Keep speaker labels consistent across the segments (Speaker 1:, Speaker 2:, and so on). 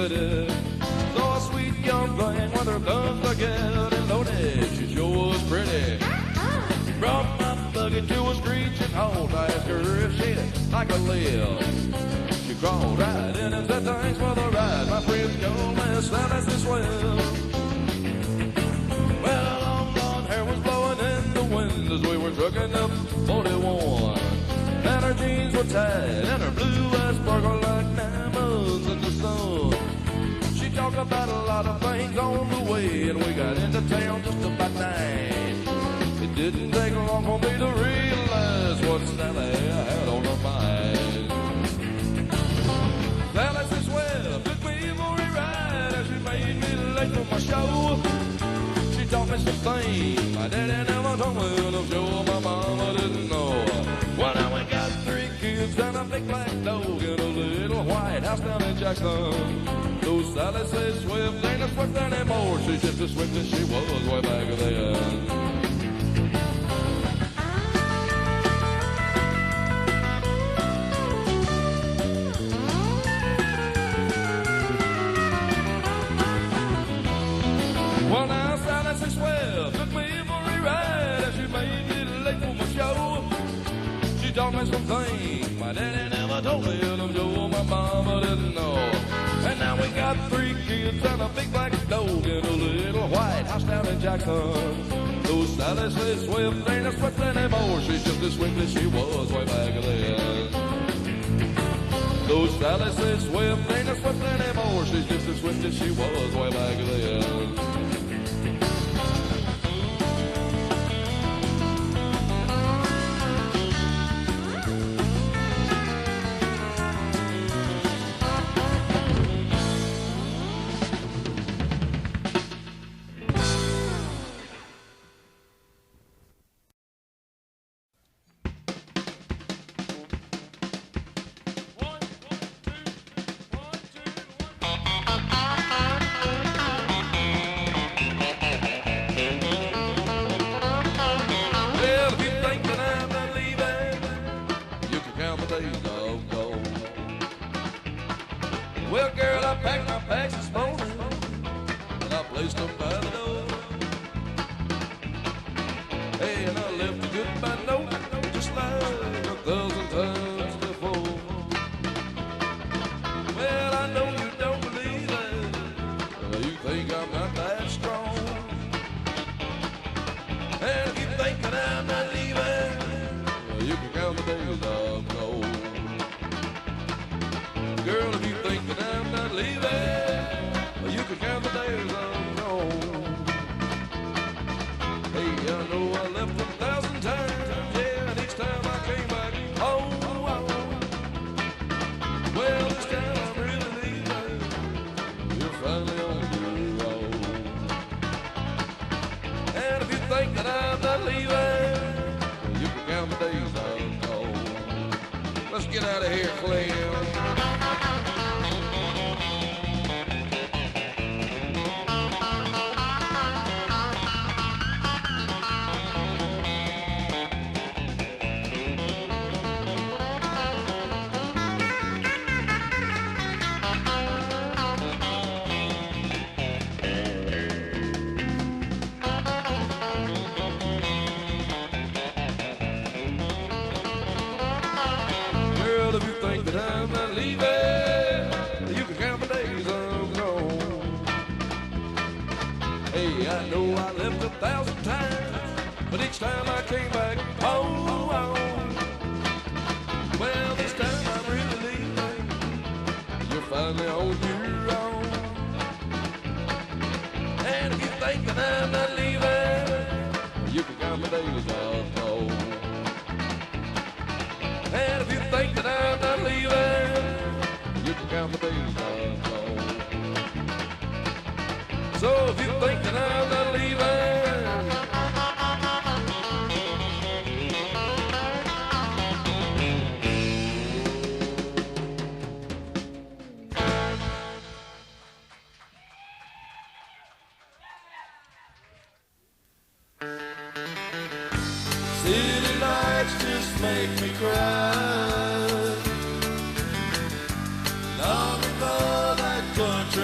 Speaker 1: city. So a sweet young thing with her guns together and loaded, she sure was pretty. Brought my buggy to a screeching halt. I asked her if she'd like a lift. She crawled right in and said thanks for the ride. My friends called me Sally Swell. Well, her long blonde hair was blowing in the wind as we were trucking up 41. And her jeans were tight and her blue eyes sparkled like diamonds in the sun. She talked about a lot of things on the way, and we got into town just about 9. It didn't take long for me to realize what Sally had on her mind. Sally said, "Swell, took me for a ride," and she made me late for my show. She taught me some things my daddy never told me, and I'm sure my mama didn't know. Well, now we got 3 kids and a big black dog in a little white house down in Jackson. So Sally says Swift ain't as swift anymore. She's just as swift as she was way back then. Well, now Sally says Swift took me for a ride, and she made me late for my show. She taught me some things my daddy never told me, and I'm sure my mama didn't know. And now we got 3 kids and a big black dog in a little white house down in Jackson. So Sally says Swift ain't as swift anymore. She's just as swift as she was way back then. So Sally says Swift ain't as swift anymore. She's just as swift as she was way back then. Well, girl, I packed my bags this morning and I placed them by the door. Hey, and I left a goodbye note just like 1,000 times before. Well, I know you don't believe it. You think I'm not that strong. And if you think that I'm not leaving, you can count the days I'm gone. Girl, if you think that I'm not leaving, you can count the days I'm gone. Hey, I know I left 1,000 times, yeah, and each time I came back home. Well, this time I'm really leaving, you're finally on your own. And if you think that I'm not leaving, you can count the days I'm gone. Let's get out of here, Clem. If you think that I'm not leaving, you can count the days I'm gone. Hey, I know I left 1,000 times, but each time I came back home. Well, this time I'm really leaving, you're finally on your own. And if you think that I'm not leaving, you can count the days I'm gone. And if you think that I'm not leaving, you can count the days I'm gone. So if you think that I'm not leaving, city lights just make me cry. Long ago that country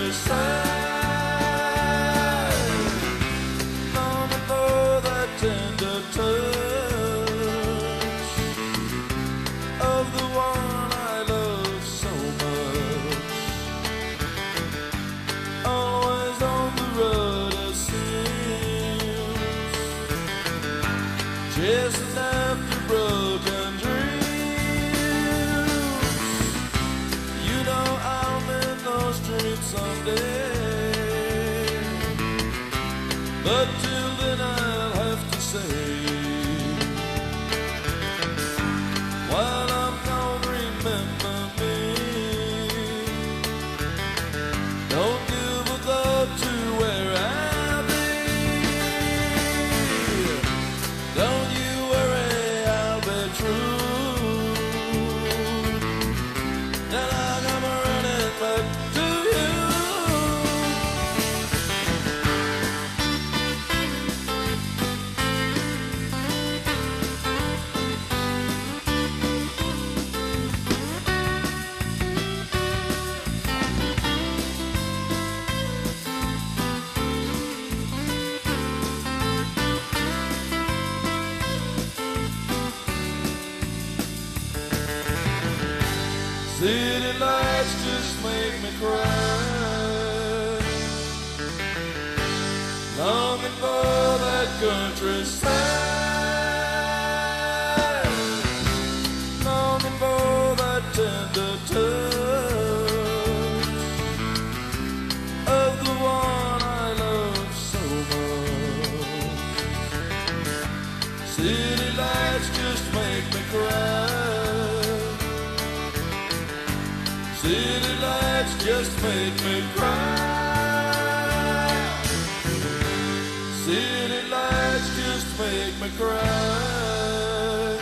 Speaker 1: but till then I'll have to say, while I'm gone, remember me. Don't give a thought to where I'll be. Don't you worry, I'll be true. Now I come running back to you. City lights just make me cry, longing for that countryside, longing for that tender touch of the one I love so much. City lights just make me cry. City lights just make me cry. City lights just make me cry.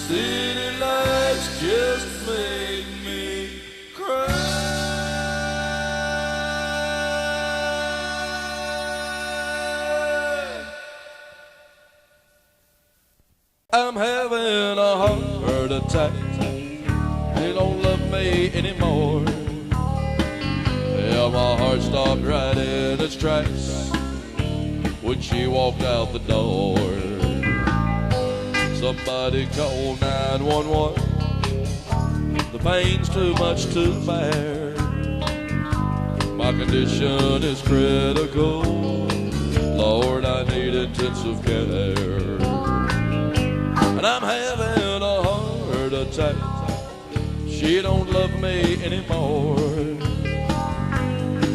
Speaker 1: City lights just make me cry. I'm having a heart attack. They don't love me anymore. Yeah, my heart stopped right in its tracks when she walked out the door. Somebody call 911. The pain's too much to bear. My condition is critical. Lord, I need intensive care. And I'm having a heart attack. She don't love me anymore.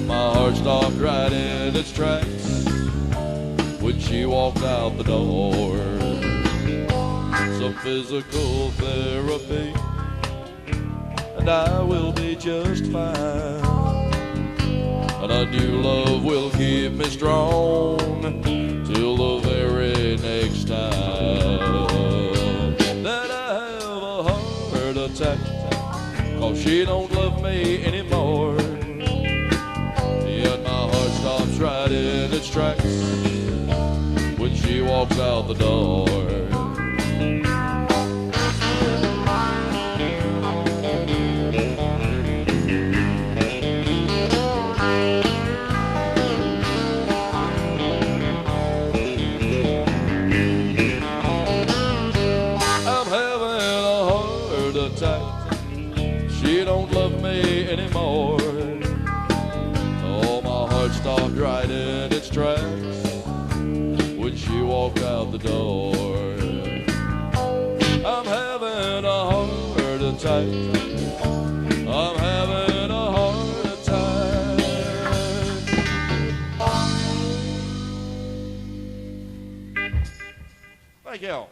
Speaker 1: My heart stopped right in its tracks when she walked out the door. Some physical therapy and I will be just fine. And a new love will keep me strong till the very next time that I have a heart attack. 'Cause she don't love me anymore. Yet my heart stops right in its tracks when she walks out the door. I'm having a heart attack. She don't love me anymore. Oh, my heart stopped right in its tracks when she walked out the door. I'm having a heart attack. I'm having a heart attack. Thank you.